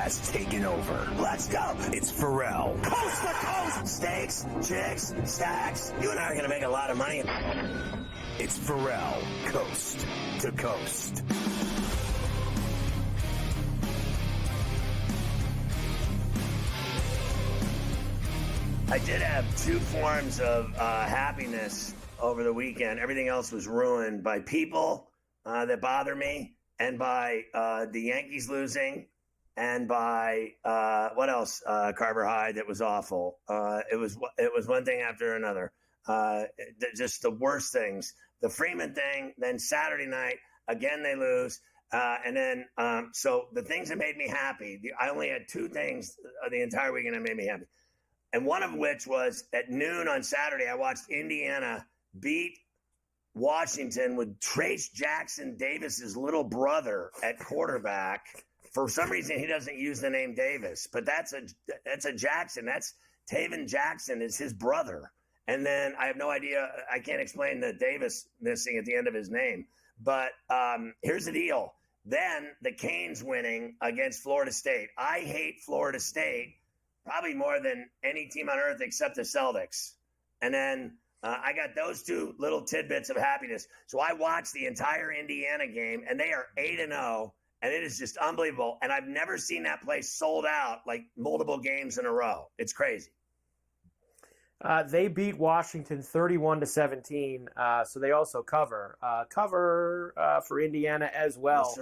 has taken over. Let's go. It's Ferrall. Coast to coast. Steaks, chicks, stacks. You and I are going to make a lot of money. It's Ferrall. Coast to coast. I did have two forms of happiness over the weekend. Everything else was ruined by people that bother me, and by the Yankees losing, and by what else? Carver High, that was awful. It was one thing after another. Just the worst things. The Freeman thing. Then Saturday night again they lose, and then so the things that made me happy. I only had two things the entire weekend that made me happy. And one of which was at noon on Saturday, I watched Indiana beat Washington with Trace Jackson Davis's little brother at quarterback. For some reason, he doesn't use the name Davis, but that's a Jackson. That's Taven Jackson is his brother. And then I have no idea. I can't explain the Davis missing at the end of his name. But here's the deal. Then the Canes winning against Florida State. I hate Florida State probably more than any team on earth except the Celtics. And then I got those two little tidbits of happiness. So I watched the entire Indiana game, and they are 8-0, and it is just unbelievable. And I've never seen that place sold out like multiple games in a row. It's crazy. They beat Washington 31-17, so they also cover for Indiana as well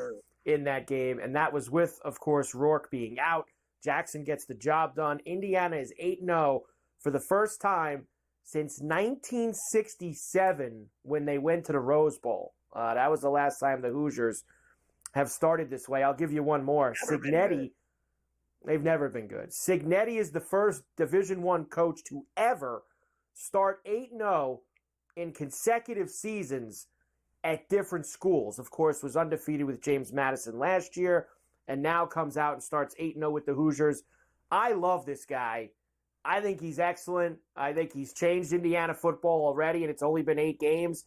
in that game. And that was with, of course, Rourke being out. Jackson gets the job done. Indiana is 8-0 for the first time since 1967 when they went to the Rose Bowl. That was the last time the Hoosiers have started this way. I'll give you one more. Signetti, they've never been good. Signetti is the first Division I coach to ever start 8-0 in consecutive seasons at different schools. Of course, was undefeated with James Madison last year, and now comes out and starts 8-0 with the Hoosiers. I love this guy. I think he's excellent. I think he's changed Indiana football already, and it's only been 8 games.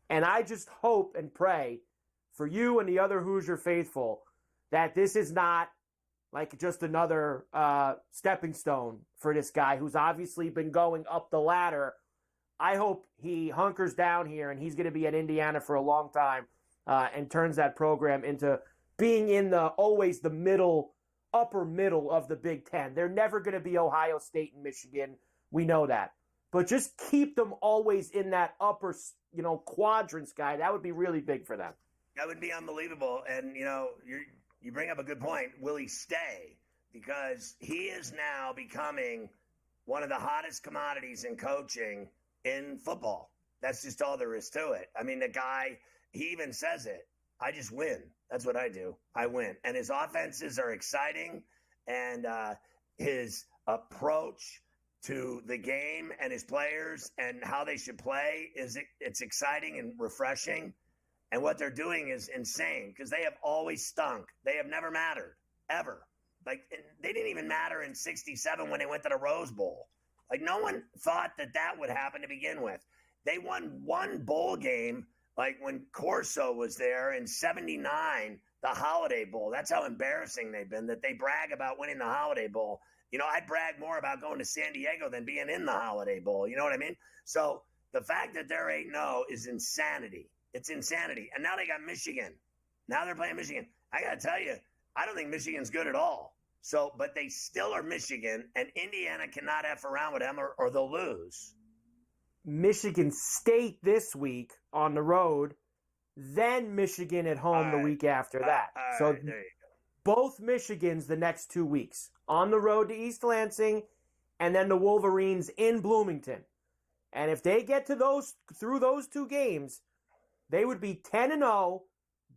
And I just hope and pray for you and the other Hoosier faithful that this is not like just another stepping stone for this guy who's obviously been going up the ladder. I hope he hunkers down here, and he's going to be at Indiana for a long time and turns that program into being in always the upper middle of the Big Ten. They're never going to be Ohio State and Michigan. We know that. But just keep them always in that upper, quadrants, guy. That would be really big for them. That would be unbelievable. And, you bring up a good point. Will he stay? Because he is now becoming one of the hottest commodities in coaching in football. That's just all there is to it. I mean, the guy, he even says it. I just win. That's what I do. I win. And his offenses are exciting, and his approach to the game and his players and how they should play it's exciting and refreshing. And what they're doing is insane because they have always stunk. They have never mattered, ever. Like, they didn't even matter in 67 when they went to the Rose Bowl. Like, no one thought that would happen to begin with. They won one bowl game, like when Corso was there in 79, the Holiday Bowl. That's how embarrassing they've been, that they brag about winning the Holiday Bowl. I'd brag more about going to San Diego than being in the Holiday Bowl. You know what I mean? So the fact that they're 8-0 is insanity. It's insanity. And now they got Michigan. Now they're playing Michigan. I got to tell you, I don't think Michigan's good at all. So, but they still are Michigan, and Indiana cannot F around with them or they'll lose. Michigan State this week on the road, then Michigan at home the week after that. So there you go. Both Michigans the next 2 weeks. On the road to East Lansing, and then the Wolverines in Bloomington. And if they get to through those 2 games, they would be 10-0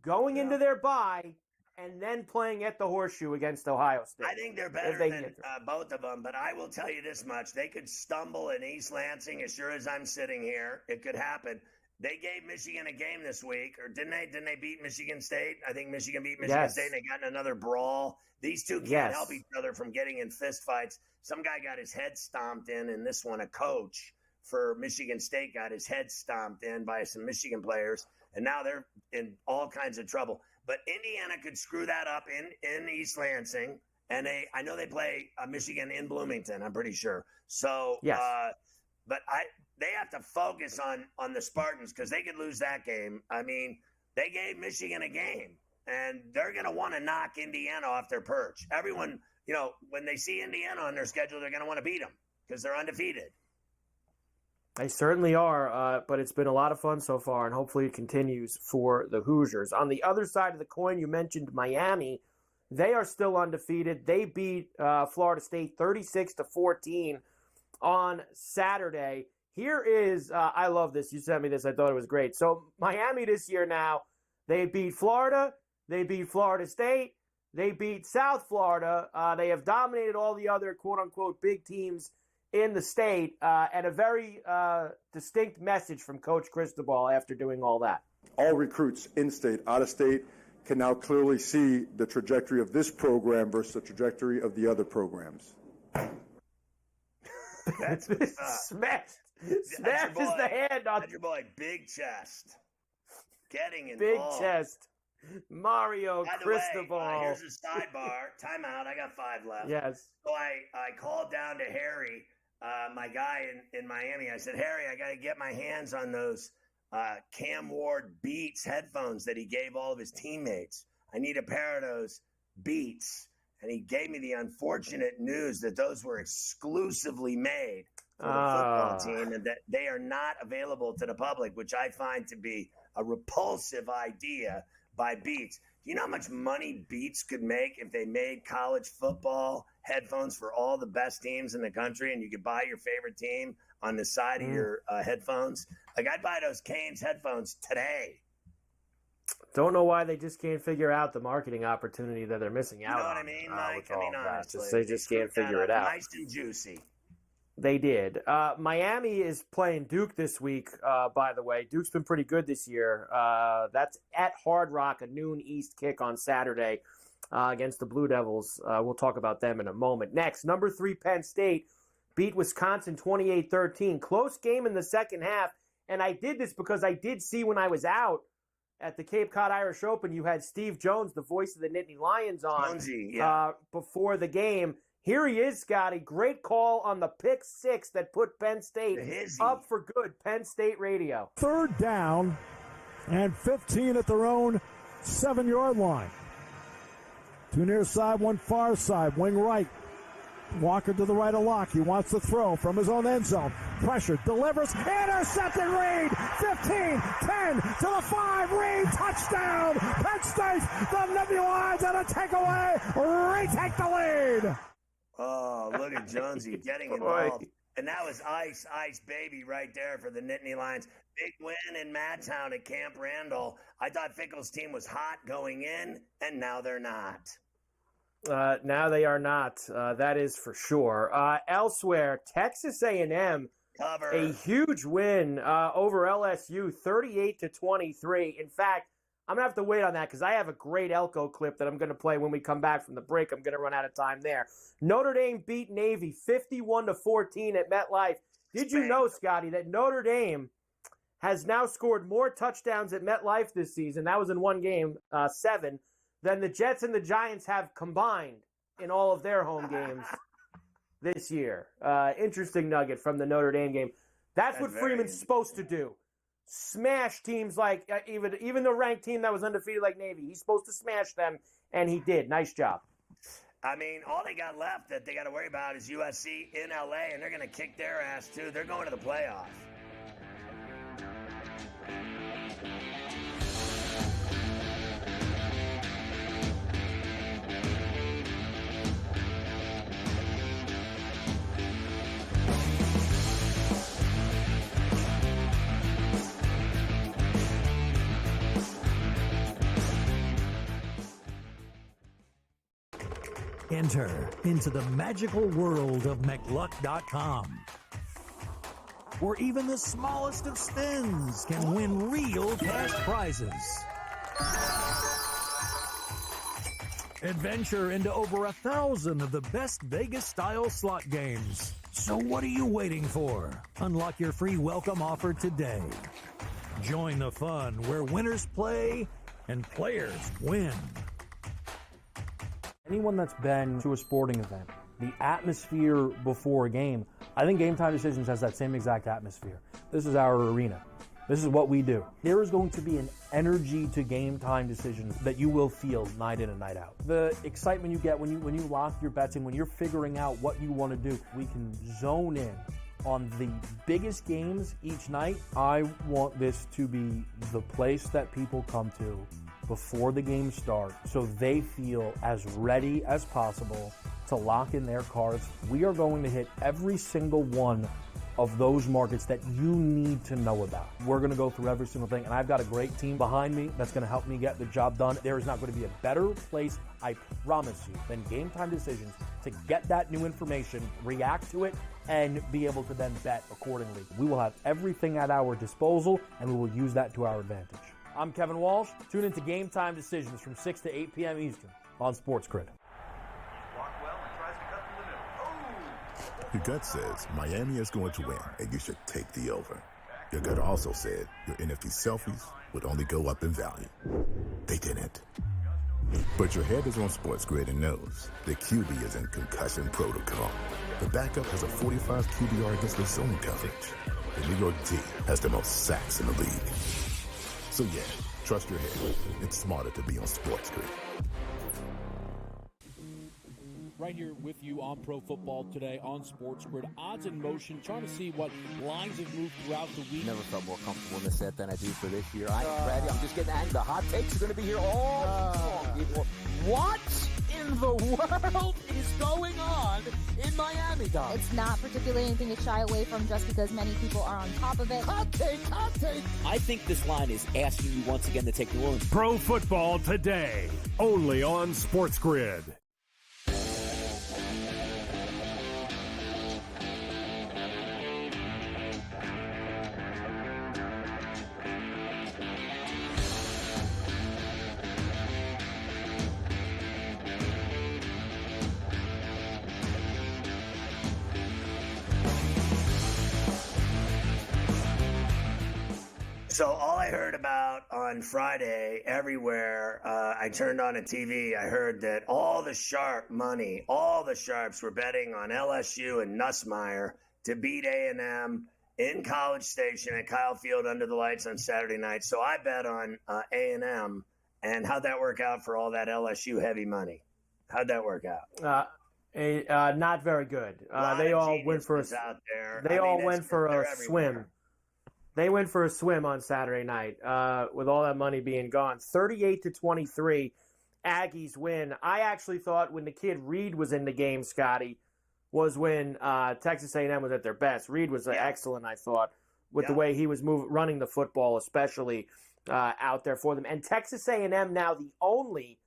going into their bye and then playing at the Horseshoe against Ohio State. I think they're better than both of them, but I will tell you this much. They could stumble in East Lansing as sure as I'm sitting here. It could happen. They gave Michigan a game this week, or didn't they? Didn't they beat Michigan State? I think Michigan beat Michigan State, and they got in another brawl. These two can't help each other from getting in fistfights. Some guy got his head stomped in this one, a coach for Michigan State got his head stomped in by some Michigan players, and now they're in all kinds of trouble. But Indiana could screw that up in East Lansing, and I know they play Michigan in Bloomington. I'm pretty sure. So, Yes. but they have to focus on the Spartans because they could lose that game. I mean, they gave Michigan a game, and they're going to want to knock Indiana off their perch. Everyone, when they see Indiana on their schedule, they're going to want to beat them because they're undefeated. They certainly are, but it's been a lot of fun so far, and hopefully it continues for the Hoosiers. On the other side of the coin, you mentioned Miami. They are still undefeated. They beat Florida State 36-14 on Saturday. Here is, I love this. You sent me this. I thought it was great. So Miami this year now, they beat Florida. They beat Florida State. They beat South Florida. They have dominated all the other quote-unquote big teams in the state, and a very distinct message from Coach Cristobal after doing all that. All recruits in-state, out-of-state, can now clearly see the trajectory of this program versus the trajectory of the other programs. That's Smashed is the hand on. That's your boy, Big Chest. Getting involved. Big Chest. Mario Cristobal. By the way, here's a sidebar. Timeout. I got 5 left. Yes. So I called down to Harry, my guy in Miami. I said, Harry, I got to get my hands on those Cam Ward Beats headphones that he gave all of his teammates. I need a pair of those Beats. And he gave me the unfortunate news that those were exclusively made for the football team and that they are not available to the public, which I find to be a repulsive idea by Beats. Do you know how much money Beats could make if they made college football headphones for all the best teams in the country and you could buy your favorite team on the side of your headphones? Like, I'd buy those Canes headphones today. Don't know why they just can't figure out the marketing opportunity that they're missing out on. You know what I mean, Mike? I mean, honestly. They just can't figure it out. Nice and juicy. They did. Miami is playing Duke this week, by the way. Duke's been pretty good this year. That's at Hard Rock, a noon East kick on Saturday against the Blue Devils. We'll talk about them in a moment. Next, number 3 Penn State beat Wisconsin 28-13. Close game in the second half. And I did this because I did see when I was out at the Cape Cod Irish Open, you had Steve Jones, the voice of the Nittany Lions, on before the game. Here he is, Scotty. Great call on the pick 6 that put Penn State up for good. Penn State radio. 3rd down and 15 at their own 7-yard line. 2 near side, 1 far side, wing right. Walker to the right of Locke. He wants to throw from his own end zone. Pressure, delivers, intercepted. Reed, 15, 10 to the 5. Reed, touchdown. Penn State, the Nittany Lions on a takeaway. Retake the lead. Oh, look at Jonesy getting involved. And that was ice, baby, right there for the Nittany Lions. Big win in Madtown at Camp Randall. I thought Fickle's team was hot going in, and now they're not. Now they are not. That is for sure. Elsewhere, Texas A&M, Cover. A huge win over LSU, 38-23. In fact, I'm going to have to wait on that because I have a great Elko clip that I'm going to play when we come back from the break. I'm going to run out of time there. Notre Dame beat Navy 51-14 at MetLife. Did you know, Scotty, that Notre Dame has now scored more touchdowns at MetLife this season? That was in one game, 7. Than the Jets and the Giants have combined in all of their home games this year. Interesting nugget from the Notre Dame game. That's what Freeman's supposed to do. Smash teams like even the ranked team that was undefeated like Navy. He's supposed to smash them, and he did. Nice job. I mean, all they got left that they got to worry about is USC in LA, and they're going to kick their ass, too. They're going to the playoff. Enter into the magical world of McLuck.com, where even the smallest of spins can win real cash prizes. Adventure into over 1,000 of the best Vegas-style slot games. So what are you waiting for? Unlock your free welcome offer today. Join the fun where winners play and players win. Anyone that's been to a sporting event, the atmosphere before a game, I think Game Time Decisions has that same exact atmosphere. This is our arena. This is what we do. There is going to be an energy to Game Time Decisions that you will feel night in and night out. The excitement you get when you lock your bets in, when you're figuring out what you want to do, we can zone in on the biggest games each night. I want this to be the place that people come to before the games start so they feel as ready as possible to lock in their cards. We are going to hit every single one of those markets that you need to know about. We're going to go through every single thing, and I've got a great team behind me that's going to help me get the job done. There is not going to be a better place, I promise you, than Game Time Decisions to get that new information, react to it, and be able to then bet accordingly. We will have everything at our disposal, and we will use that to our advantage. I'm Kevin Walsh. Tune into Game Time Decisions from 6 to 8 p.m. Eastern on SportsGrid. Your gut says Miami is going to win, and you should take the over. Your gut also said your NFT selfies would only go up in value. They didn't. But your head is on SportsGrid and knows the QB is in concussion protocol. The backup has a 45 QBR against the zone coverage. The New York D has the most sacks in the league. So yeah, trust your head. It's smarter to be on SportsGrid. Right here with you on Pro Football Today on SportsGrid. Odds in motion, trying to see what lines have moved throughout the week. Never felt more comfortable in this set than I do for this year. I am ready. I'm just getting angry. The hot takes are going to be here all long, people. What in the world is going on in Miami, Dom? It's not particularly anything to shy away from just because many people are on top of it. Hot take, hot take. I think this line is asking you once again to take New Orleans. Pro Football Today, only on SportsGrid. So all I heard about on Friday everywhere, I turned on a TV, I heard that all the sharp money, all the sharps were betting on LSU and Nussmeier to beat A&M in College Station at Kyle Field under the lights on Saturday night. So I bet on A&M. And how'd that work out for all that LSU heavy money? How'd that work out? Not very good. They all went for a swim. They went for a swim on Saturday night with all that money being gone. 38-23, Aggies win. I actually thought when the kid Reed was in the game, Scotty, was when Texas A&M was at their best. Reed was excellent, I thought, with the way he was running the football, especially out there for them. And Texas A&M now the only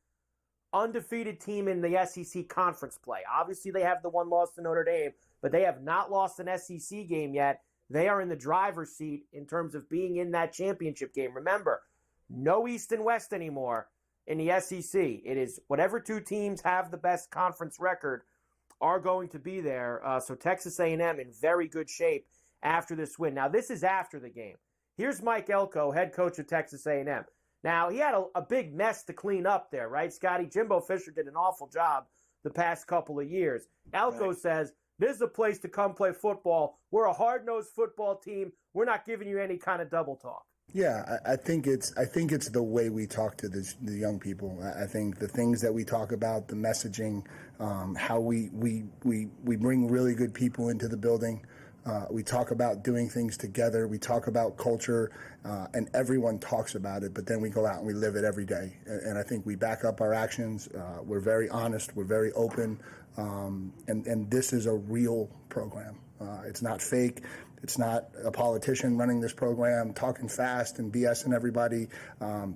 undefeated team in the SEC conference play. Obviously, they have the one loss to Notre Dame, but they have not lost an SEC game yet. They are in the driver's seat in terms of being in that championship game. Remember, no East and West anymore in the SEC. It is whatever two teams have the best conference record are going to be there. So Texas A&M in very good shape after this win. Now, this is after the game. Here's Mike Elko, head coach of Texas A&M. Now, he had a big mess to clean up there, right, Scotty? Jimbo Fisher did an awful job the past couple of years. Elko says, this is a place to come play football. We're a hard-nosed football team. We're not giving you any kind of double talk. Yeah, I think it's the way we talk to the young people. I think the things that we talk about, the messaging, how we bring really good people into the building. We talk about doing things together. We talk about culture, and everyone talks about it, but then we go out and we live it every day. And I think we back up our actions. We're very honest. We're very open. And this is a real program. It's not fake. It's not a politician running this program, talking fast and BSing everybody.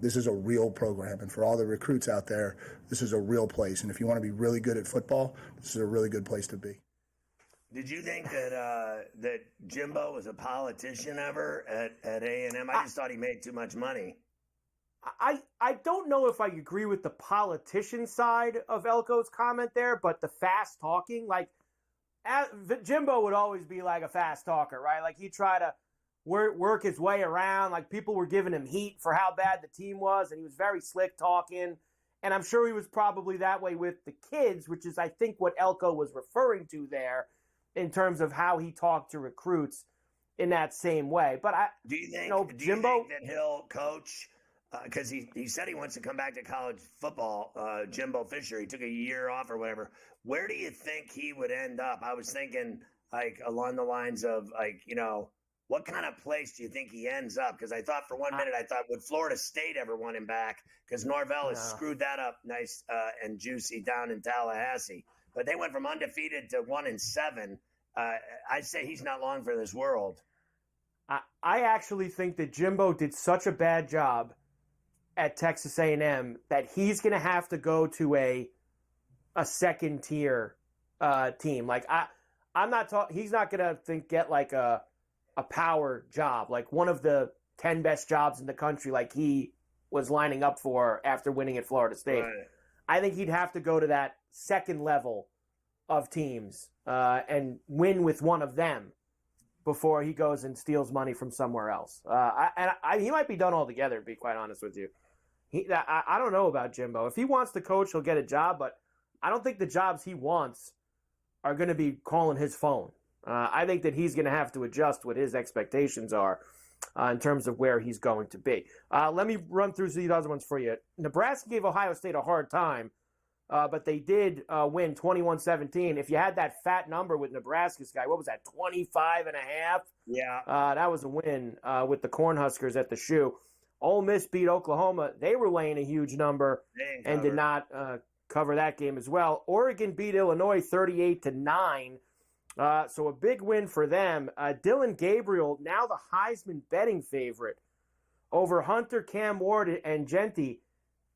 This is a real program. And for all the recruits out there, this is a real place. And if you want to be really good at football, this is a really good place to be. Did you think that Jimbo was a politician ever at A&M? I just thought he made too much money. I don't know if I agree with the politician side of Elko's comment there, but the fast talking, like Jimbo would always be like a fast talker, right? Like he'd try to work his way around. Like people were giving him heat for how bad the team was, and he was very slick talking. And I'm sure he was probably that way with the kids, which is, I think, what Elko was referring to there in terms of how he talked to recruits in that same way. But do you think, Jimbo, that he'll coach? Because he said he wants to come back to college football, Jimbo Fisher. He took a year off or whatever. Where do you think he would end up? I was thinking, like, along the lines of, like, what kind of place do you think he ends up? Because I thought for 1 minute, would Florida State ever want him back? Because Norvell has screwed that up nice and juicy down in Tallahassee. But they went from undefeated to 1-7. I'd say he's not long for this world. I actually think that Jimbo did such a bad job at Texas A&M that he's going to have to go to a second tier team. Like I'm not talking. He's not going to get like a power job, like one of the 10 best jobs in the country, like he was lining up for after winning at Florida State. Right. I think he'd have to go to that second level of teams and win with one of them before he goes and steals money from somewhere else. He might be done altogether, to be quite honest with you. I don't know about Jimbo. If he wants to coach, he'll get a job, but I don't think the jobs he wants are going to be calling his phone. I think that he's going to have to adjust what his expectations are in terms of where he's going to be. Let me run through these other ones for you. Nebraska gave Ohio State a hard time, but they did win 21-17. If you had that fat number with Nebraska's guy, what was that, 25.5? Yeah. That was a win with the Cornhuskers at the Shoe. Ole Miss beat Oklahoma. They were laying a huge number and did not cover that game as well. Oregon beat Illinois 38-9. So a big win for them. Dylan Gabriel, now the Heisman betting favorite over Hunter, Cam Ward, and Genty.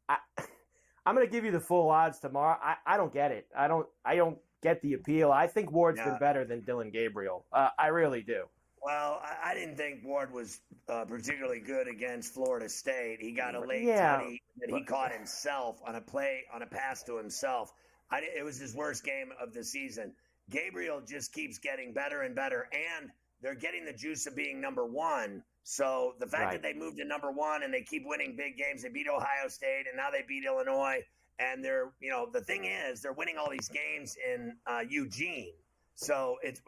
I'm going to give you the full odds tomorrow. I don't get it. I don't get the appeal. I think Ward's been better than Dylan Gabriel. I really do. Well, I didn't think Ward was particularly good against Florida State. He got a late tutty that he caught himself on a pass to himself. It was his worst game of the season. Gabriel just keeps getting better and better, and they're getting the juice of being number one. So the fact that they moved to number one and they keep winning big games, they beat Ohio State and now they beat Illinois, and they're, the thing is they're winning all these games in Eugene. So it's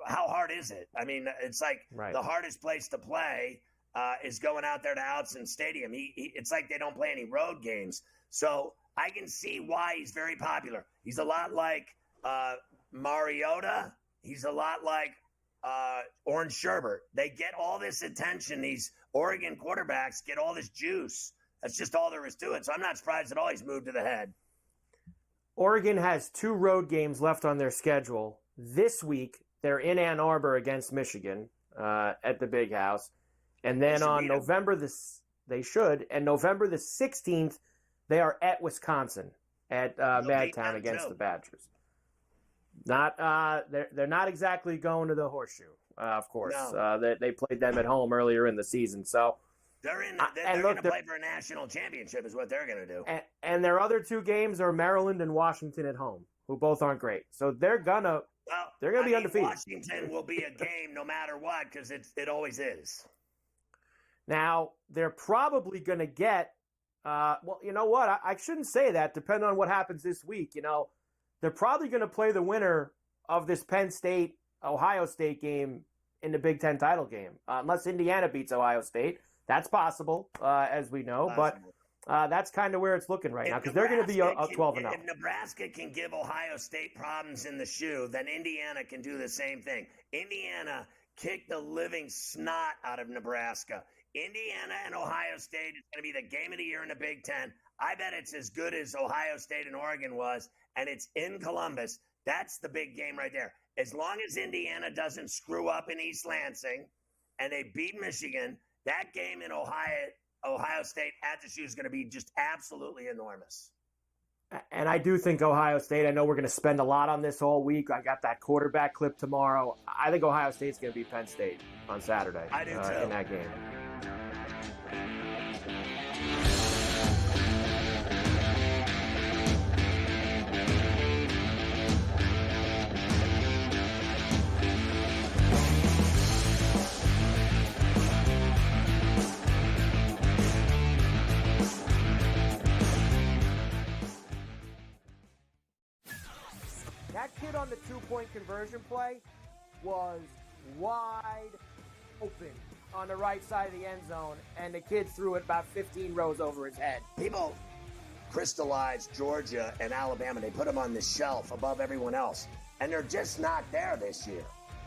how hard is it? I mean, it's like the hardest place to play is going out there to Outson Stadium. It's like they don't play any road games. So I can see why he's very popular. He's a lot like Mariota. He's a lot like Orange Sherbert. They get all this attention. These Oregon quarterbacks get all this juice. That's just all there is to it. So I'm not surprised at all he's moved to the head. Oregon has 2 road games left on their schedule. This week, they're in Ann Arbor against Michigan at the Big House. And then on November the 16th, they are at Wisconsin at Madtown against the Badgers. They're not exactly going to the Horseshoe, of course. No. They played them at home earlier in the season, so they're going to play for a national championship, is what they're going to do. And their other 2 games are Maryland and Washington at home, who both aren't great. So they're gonna be undefeated. Washington will be a game no matter what, because it always is. Now they're probably going to get. Well, you know what? I shouldn't say that. Depending on what happens this week, they're probably going to play the winner of this Penn State-Ohio State game in the Big Ten title game, unless Indiana beats Ohio State. That's possible, as we know, but that's kind of where it's looking right now, because they're going to be 12-0. If Nebraska can give Ohio State problems in the shoe, then Indiana can do the same thing. Indiana kicked the living snot out of Nebraska. Indiana and Ohio State is going to be the game of the year in the Big Ten. I bet it's as good as Ohio State and Oregon was, and it's in Columbus. That's the big game right there. As long as Indiana doesn't screw up in East Lansing and they beat Michigan, that game in Ohio State at the Shoe is going to be just absolutely enormous. And I do think Ohio State, I know we're going to spend a lot on this all week. I got that quarterback clip tomorrow. I think Ohio State's going to beat Penn State on Saturday. I do too. In that game. That kid on the 2-point conversion play was wide open on the right side of the end zone, and the kid threw it about 15 rows over his head. People crystallized Georgia and Alabama. They put them on the shelf above everyone else, and they're just not there this year.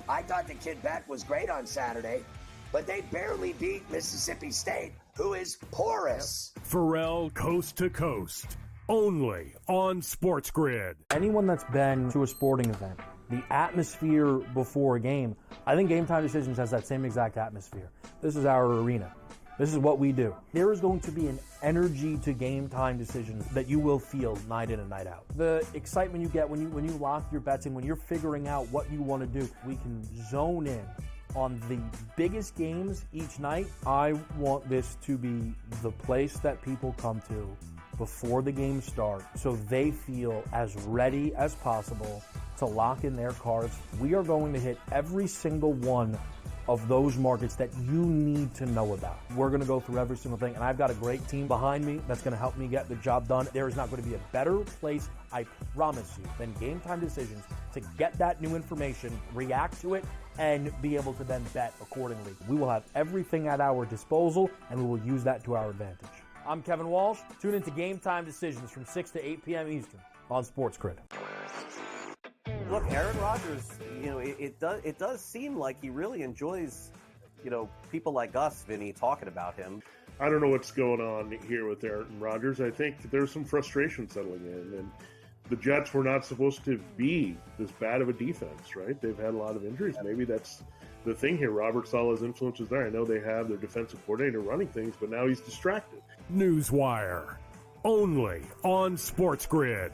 I thought the kid Beck was great on Saturday, but they barely beat Mississippi State, who is porous. Ferrall coast to coast, only on SportsGrid. Anyone that's been to a sporting event, the atmosphere before a game, I think Game Time Decisions has that same exact atmosphere. This is our arena. This is what we do. There is going to be an energy to Game Time Decisions that you will feel night in and night out. The excitement you get when you lock your bets in, when you're figuring out what you want to do, we can zone in on the biggest games each night. I want this to be the place that people come to before the games start so they feel as ready as possible to lock in their cards. We are going to hit every single one of those markets that you need to know about. We're going to go through every single thing, and I've got a great team behind me that's going to help me get the job done. There is not going to be a better place, I promise you, than Game Time Decisions to get that new information, react to it, and be able to then bet accordingly. We will have everything at our disposal, and we will use that to our advantage. I'm Kevin Walsh. Tune into Game Time Decisions from 6 to 8 p.m. Eastern on SportsGrid. Look, Aaron Rodgers, it does seem like he really enjoys, people like us, Vinny, talking about him. I don't know what's going on here with Aaron Rodgers. I think there's some frustration settling in, and the Jets were not supposed to be this bad of a defense, right? They've had a lot of injuries. Maybe that's the thing here. Robert Saleh's influence is there. I know they have their defensive coordinator running things, but now he's distracted. Newswire, only on SportsGrid.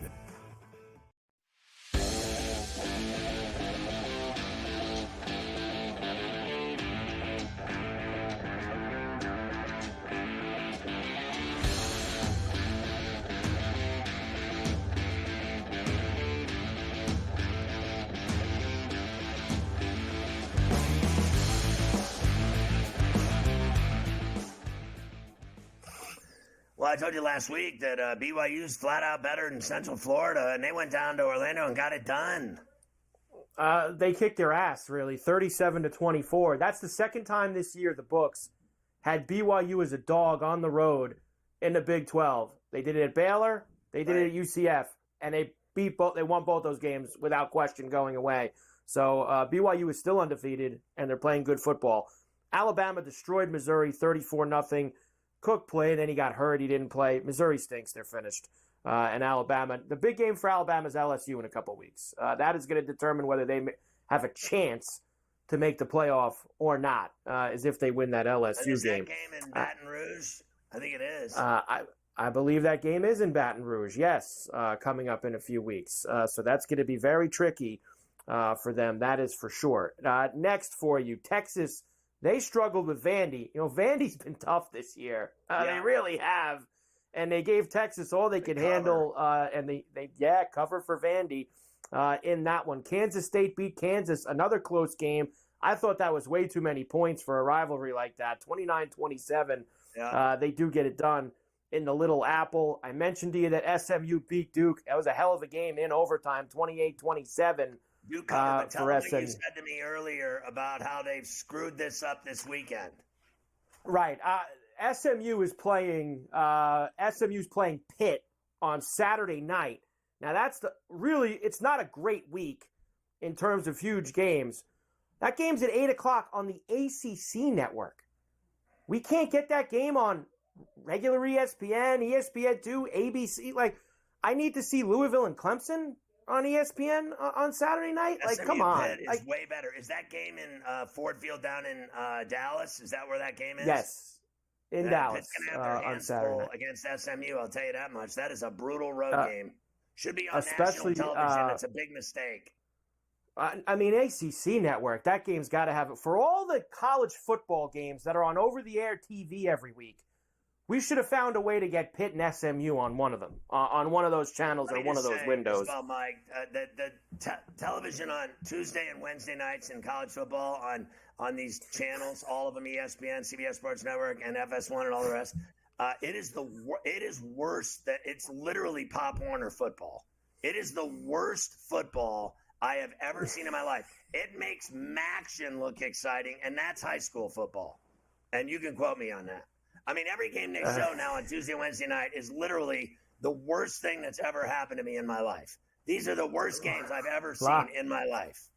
Well, I told you last week that BYU's flat out better than Central Florida, and they went down to Orlando and got it done. They kicked their ass, really, 37-24. That's the second time this year the books had BYU as a dog on the road in the Big 12. They did it at Baylor, they did it at UCF, and they won both those games without question going away. So BYU is still undefeated, and they're playing good football. Alabama destroyed Missouri 34-0. Cook played, then he got hurt. He didn't play. Missouri stinks. They're finished. And Alabama, the big game for Alabama is LSU in a couple weeks. That is going to determine whether they have a chance to make the playoff or not, is if they win that LSU game. Is that game in Baton Rouge? I think it is. I believe that game is in Baton Rouge, yes, coming up in a few weeks. So that's going to be very tricky for them. That is for sure. Next for you, Texas. They struggled with Vandy. Vandy's been tough this year. They really have. And they gave Texas all they could handle, and they cover for Vandy in that one. Kansas State beat Kansas, another close game. I thought that was way too many points for a rivalry like that, 29-27. Yeah. They do get it done in the Little Apple. I mentioned to you that SMU beat Duke. That was a hell of a game in overtime, 28-27. You covered, but tell me what you said to me earlier about how they've screwed this up this weekend. Right. SMU's playing Pitt on Saturday night. Now that's it's not a great week in terms of huge games. That game's at 8:00 on the ACC network. We can't get that game on regular ESPN, ESPN2, ABC. I need to see Louisville and Clemson on ESPN on Saturday night? Come on. Pitt is way better. Is that game in Ford Field down in Dallas? Is that where that game is? Yes, in Dallas Pitt's gonna have their on Saturday night. Against SMU, I'll tell you that much. That is a brutal road game. Should be on especially, national television. It's a big mistake. ACC network, that game's got to have it. For all the college football games that are on over-the-air TV every week, we should have found a way to get Pitt and SMU on one of them, on one of those channels or one of those windows. Well, Mike, the television on Tuesday and Wednesday nights in college football on these channels, all of them, ESPN, CBS Sports Network, and FS1 and all the rest, it is worse. That it's literally Pop Warner football. It is the worst football I have ever seen in my life. It makes Maction look exciting, and that's high school football. And you can quote me on that. I mean, every game they show now on Tuesday and Wednesday night is literally the worst thing that's ever happened to me in my life. These are the worst games I've ever seen in my life.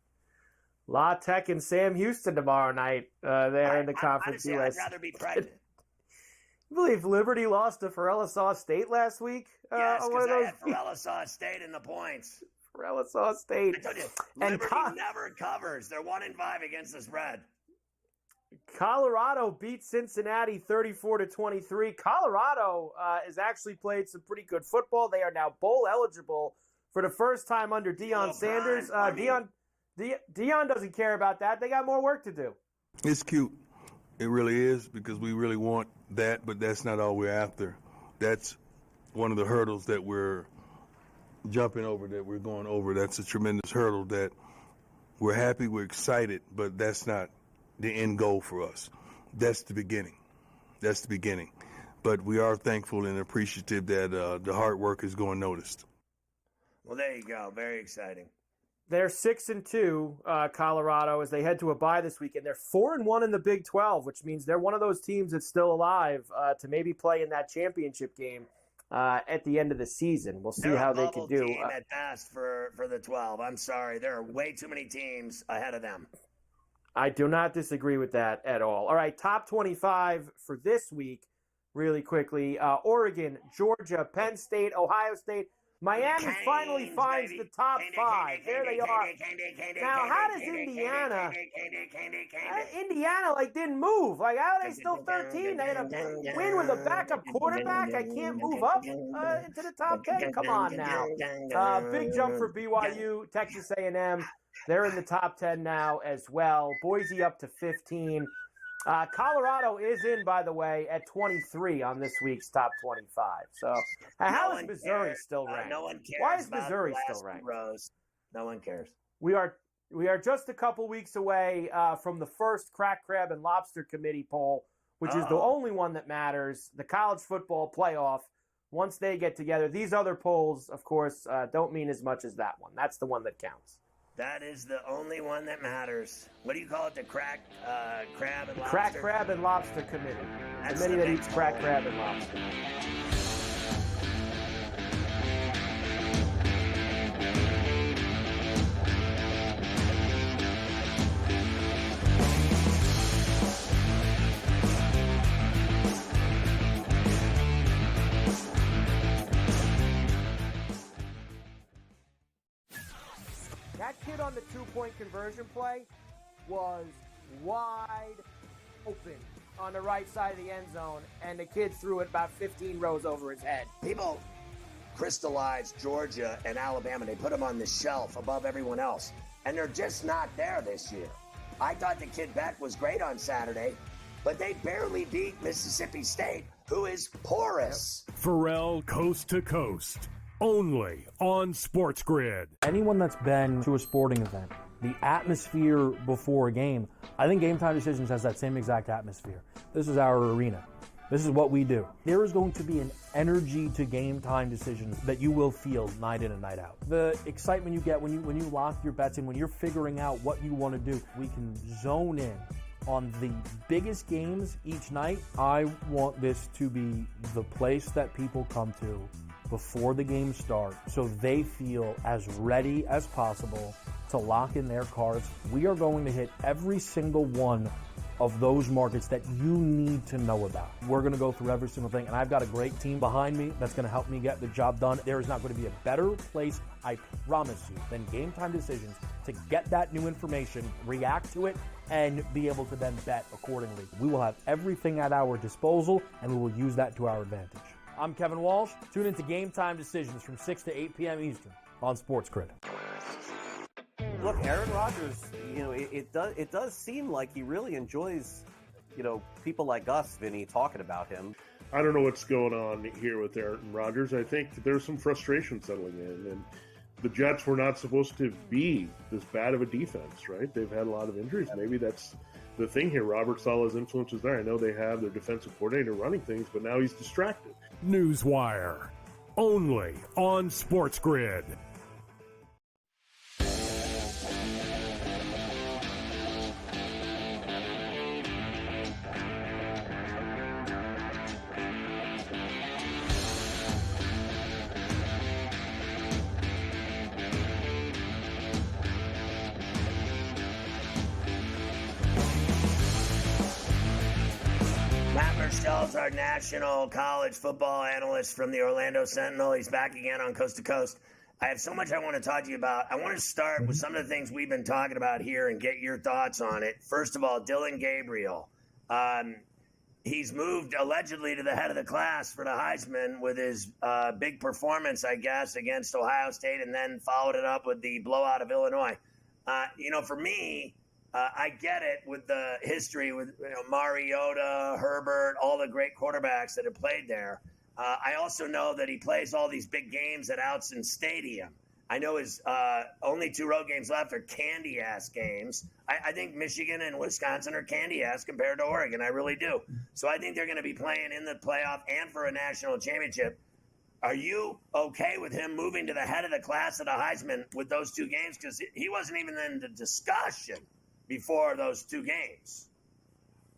La Tech and Sam Houston tomorrow night there in the Conference honestly, US. I'd rather be pregnant. You believe Liberty lost to Ferrall State last week? Yes, because I had Ferrall State in the points. Ferrall State. I told you, Liberty never covers. They're 1-5 against the spread. Colorado beat Cincinnati 34-23. Colorado has actually played some pretty good football. They are now bowl eligible for the first time under Deion Sanders. Deion doesn't care about that. They got more work to do. It's cute. It really is, because we really want that, but that's not all we're after. That's one of the hurdles that we're jumping over, that we're going over. That's a tremendous hurdle that we're happy, we're excited, but that's not the end goal for us. That's the beginning. That's the beginning. But we are thankful and appreciative that the hard work is going noticed. Well, there you go. Very exciting. They're 6-2, Colorado, as they head to a bye this weekend. They're 4-1 in the Big 12, which means they're one of those teams that's still alive to maybe play in that championship game at the end of the season. We'll see how they can do. Team at best for the 12. I'm sorry. There are way too many teams ahead of them. I do not disagree with that at all. All right, top 25 for this week, really quickly. Oregon, Georgia, Penn State, Ohio State. Miami finally finds the top 5. There they are. Now, how does Indiana didn't move? Like, how are they still 13? They had a win with a backup quarterback. I can't move up into the top 10. Come on now. Big jump for BYU, Texas A&M. They're in the top 10 now as well. Boise up to 15. Colorado is in, by the way, at 23 on this week's top 25. So, how is Missouri still ranked? No one cares. Why is Missouri still ranked? No one cares. We are just a couple weeks away from the first Crack Crab and Lobster Committee poll, which is the only one that matters. The college football playoff. Once they get together, these other polls, of course, don't mean as much as that one. That's the one that counts. That is the only one that matters. What do you call it? The Crack Crab and Lobster? Crack Crab and Lobster Committee. The committee that eats crack crab and lobster. That kid on the two-point conversion play was wide open on the right side of the end zone, and the kid threw it about 15 rows over his head. People crystallized Georgia and Alabama. They put them on the shelf above everyone else, and they're just not there this year. I thought the kid Beck was great on Saturday, but they barely beat Mississippi State, who is porous. Ferrall Coast to Coast, only on SportsGrid. Anyone that's been to a sporting event, the atmosphere before a game, I think Game Time Decisions has that same exact atmosphere. This is our arena. This is what we do. There is going to be an energy to Game Time Decisions that you will feel night in and night out. The excitement you get when you lock your bets in, when you're figuring out what you want to do, we can zone in on the biggest games each night. I want this to be the place that people come to before the game starts so they feel as ready as possible to lock in their cards. We are going to hit every single one of those markets that you need to know about. We're going to go through every single thing, and I've got a great team behind me that's going to help me get the job done. There is not going to be a better place, I promise you, than Game Time Decisions to get that new information, react to it, and be able to then bet accordingly. We will have everything at our disposal, and we will use that to our advantage. I'm Kevin Walsh. Tune into Game Time Decisions from 6 to 8 p.m. Eastern on SportsGrid. Look, Aaron Rodgers, it does seem like he really enjoys, people like us, Vinny, talking about him. I don't know what's going on here with Aaron Rodgers. I think there's some frustration settling in, and the Jets were not supposed to be this bad of a defense, right? They've had a lot of injuries. Maybe that's the thing here. Robert Saleh's influence is there. I know they have their defensive coordinator running things, but now he's distracted. Newswire, only on SportsGrid. Michelle's our national college football analyst from the Orlando Sentinel. He's back again on Coast to Coast. I have so much I want to talk to you about. I want to start with some of the things we've been talking about here and get your thoughts on it. First of all, Dillon Gabriel. He's moved allegedly to the head of the class for the Heisman with his big performance, I guess, against Ohio State, and then followed it up with the blowout of Illinois. For me, I get it with the history with Mariota, Herbert, all the great quarterbacks that have played there. I also know that he plays all these big games at Outson Stadium. I know his only 2 road games left are candy-ass games. I think Michigan and Wisconsin are candy-ass compared to Oregon. I really do. So I think they're going to be playing in the playoff and for a national championship. Are you okay with him moving to the head of the class of the Heisman with those 2 games? Because he wasn't even in the discussion before those 2 games.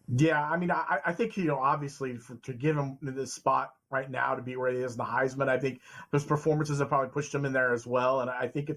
Yeah, I mean, I think, obviously to give him this spot right now to be where he is in the Heisman, I think those performances have probably pushed him in there as well. And I think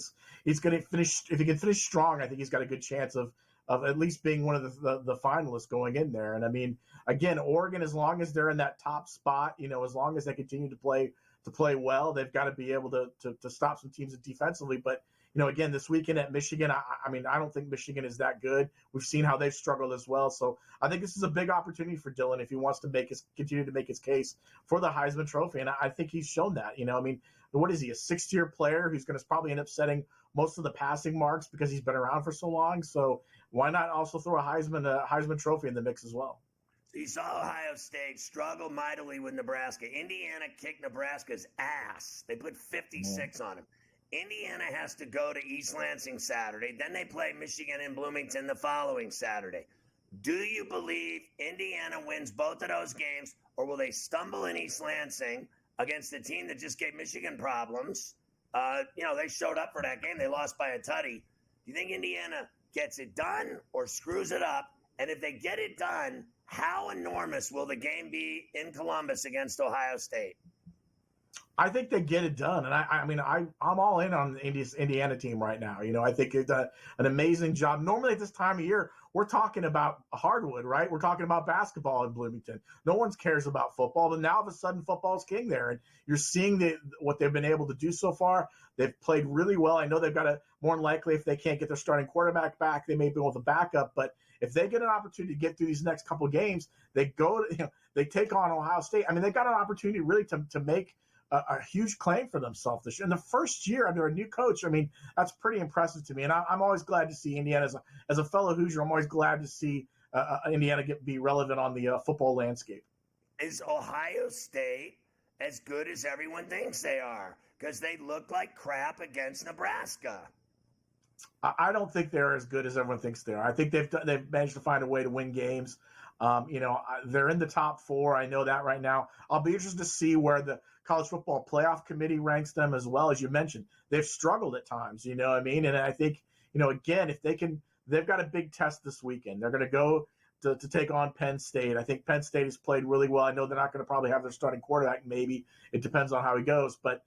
he's going to finish, if he can finish strong, I think he's got a good chance of at least being one of the finalists going in there. And I mean, again, Oregon, as long as they're in that top spot, as long as they continue to play well, they've got to be able to stop some teams defensively. But again, this weekend at Michigan, I mean, I don't think Michigan is that good. We've seen how they've struggled as well. So I think this is a big opportunity for Dillon if he wants to continue to make his case for the Heisman Trophy. And I think he's shown that. I mean, what is he, a 6th-year player who's going to probably end up setting most of the passing marks because he's been around for so long? So why not also throw a Heisman Trophy in the mix as well? You saw Ohio State struggle mightily with Nebraska. Indiana kicked Nebraska's ass. They put 56 on him. Indiana has to go to East Lansing Saturday. Then they play Michigan and Bloomington the following Saturday. Do you believe Indiana wins both of those games, or will they stumble in East Lansing against a team that just gave Michigan problems? They showed up for that game. They lost by a tutty. Do you think Indiana gets it done or screws it up? And if they get it done, how enormous will the game be in Columbus against Ohio State? I think they get it done. And I'm all in on the Indiana team right now. I think they've done an amazing job. Normally at this time of year, we're talking about hardwood, right? We're talking about basketball in Bloomington. No one cares about football, but now all of a sudden football's king there. And you're seeing what they've been able to do so far. They've played really well. I know they've got more than likely, if they can't get their starting quarterback back, they may be with a backup. But if they get an opportunity to get through these next couple of games, they take on Ohio State. I mean, they got an opportunity really to make a huge claim for themselves this year. In the first year under a new coach, I mean, that's pretty impressive to me. And I'm always glad to see Indiana as a fellow Hoosier. I'm always glad to see Indiana be relevant on the football landscape. Is Ohio State as good as everyone thinks they are? Because they look like crap against Nebraska. I don't think they're as good as everyone thinks they are. I think they've managed to find a way to win games. They're in the top 4. I know that right now. I'll be interested to see where the College Football Playoff Committee ranks them as well. As you mentioned, they've struggled at times, you know what I mean? And I think, again, if they've got a big test this weekend. They're going to go to take on Penn State. I think Penn State has played really well. I know they're not going to probably have their starting quarterback. Maybe it depends on how he goes. But,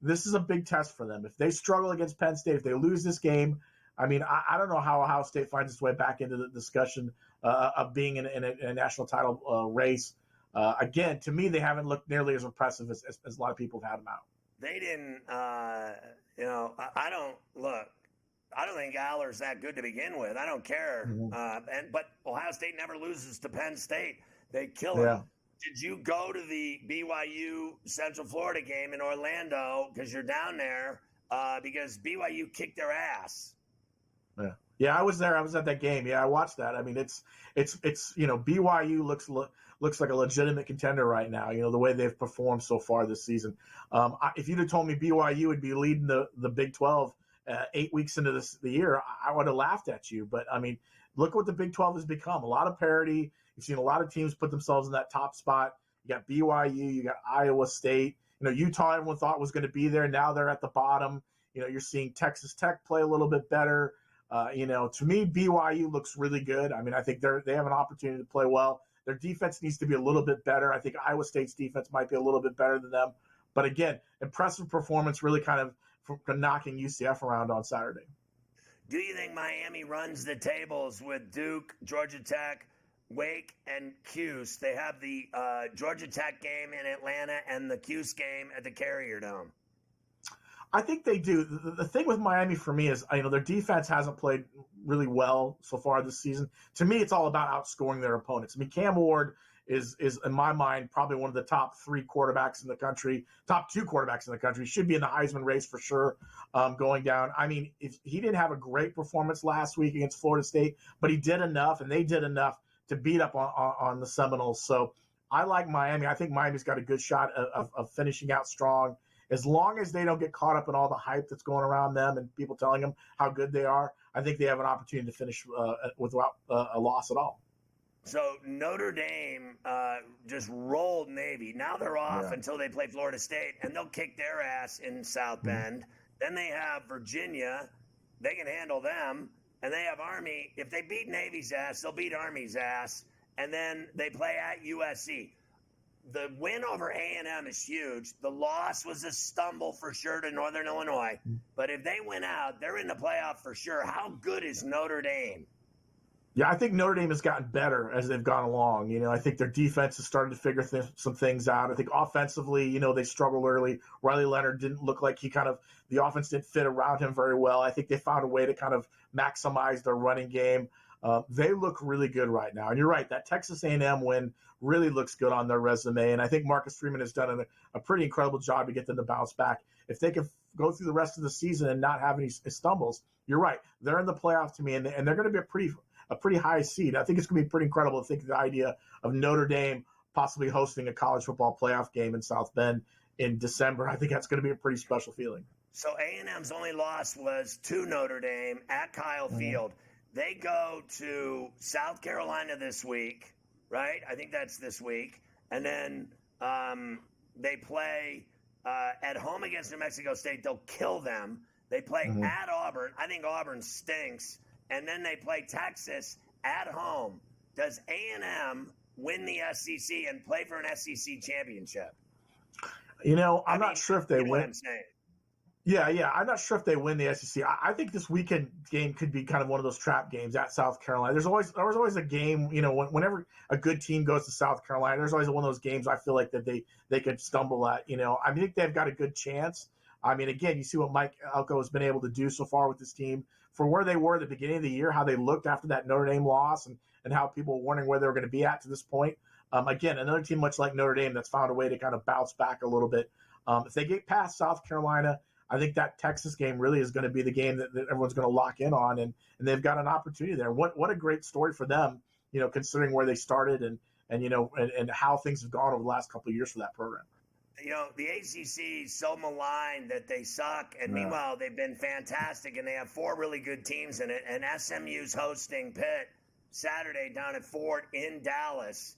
this is a big test for them. If they struggle against Penn State, if they lose this game, I mean, I don't know how Ohio State finds its way back into the discussion of being in a national title race. Again, to me, they haven't looked nearly as impressive as a lot of people have had them out. They didn't, I don't think Aller's that good to begin with. I don't care. But Ohio State never loses to Penn State. They kill them. Did you go to the BYU Central Florida game in Orlando because you're down there because BYU kicked their ass? Yeah, I was there. I was at that game. Yeah, I watched that. I mean, it's BYU looks like a legitimate contender right now. The way they've performed so far this season. If you'd have told me BYU would be leading the Big 12 8 weeks into the year, I would have laughed at you. But I mean, look what the Big 12 has become. A lot of parity. You've seen a lot of teams put themselves in that top spot. You got BYU, you got Iowa State. Utah, everyone thought was going to be there. Now they're at the bottom. You're seeing Texas Tech play a little bit better. To me, BYU looks really good. I mean, I think they have an opportunity to play well. Their defense needs to be a little bit better. I think Iowa State's defense might be a little bit better than them. But again, impressive performance, really kind of knocking UCF around on Saturday. Do you think Miami runs the tables with Duke, Georgia Tech, Wake and Cuse. They have the Georgia Tech game in Atlanta and the Cuse game at the Carrier Dome. I think they do. The thing with Miami for me is, their defense hasn't played really well so far this season. To me, it's all about outscoring their opponents. I mean, Cam Ward is in my mind probably one of the top 3 quarterbacks in the country, top 2 quarterbacks in the country. Should be in the Heisman race for sure. Going down. I mean, if he didn't have a great performance last week against Florida State, but he did enough, and they did enough to beat up on the Seminoles. So I like Miami. I think Miami's got a good shot of finishing out strong. As long as they don't get caught up in all the hype that's going around them and people telling them how good they are, I think they have an opportunity to finish without a loss at all. So Notre Dame just rolled Navy. Now they're off until they play Florida State, and they'll kick their ass in South Bend. Then they have Virginia. They can handle them. And they have Army. If they beat Navy's ass, they'll beat Army's ass. And then they play at USC. The win over A&M is huge. The loss was a stumble for sure to Northern Illinois. But if they win out, they're in the playoff for sure. How good is Notre Dame? Yeah, I think Notre Dame has gotten better as they've gone along. I think their defense has started to figure some things out. I think offensively, they struggled early. Riley Leonard didn't look like the offense didn't fit around him very well. I think they found a way to kind of maximize their running game. They look really good right now. And you're right, that Texas A&M win really looks good on their resume. And I think Marcus Freeman has done a pretty incredible job to get them to bounce back. If they can go through the rest of the season and not have any stumbles, you're right. They're in the playoff to me, and they're going to be a pretty high seed. I think it's going to be pretty incredible to think of the idea of Notre Dame possibly hosting a college football playoff game in South Bend in December. I think that's going to be a pretty special feeling. So A&M's only loss was to Notre Dame at Kyle Field. They go to South Carolina this week, right? I think that's this week. And then they play at home against New Mexico State. They'll kill them. They play at Auburn. I think Auburn stinks. And then they play Texas at home. Does A&M win the SEC and play for an SEC championship? I'm not sure if they win. What I'm saying. Yeah. I'm not sure if they win the SEC. I think this weekend game could be kind of one of those trap games at South Carolina. There was always a game, whenever a good team goes to South Carolina, there's always one of those games I feel like that they could stumble at. I think they've got a good chance. I mean, again, you see what Mike Elko has been able to do so far with this team. For where they were at the beginning of the year, how they looked after that Notre Dame loss, and how people were wondering where they were going to be at to this point. Again, another team much like Notre Dame that's found a way to kind of bounce back a little bit. If they get past South Carolina, I think that Texas game really is going to be the game that everyone's going to lock in on, and they've got an opportunity there. What a great story for them, considering where they started and how things have gone over the last couple of years for that program. The ACC is so maligned that they suck, and meanwhile they've been fantastic, and they have 4 really good teams in it. And SMU's hosting Pitt Saturday down at Ford in Dallas.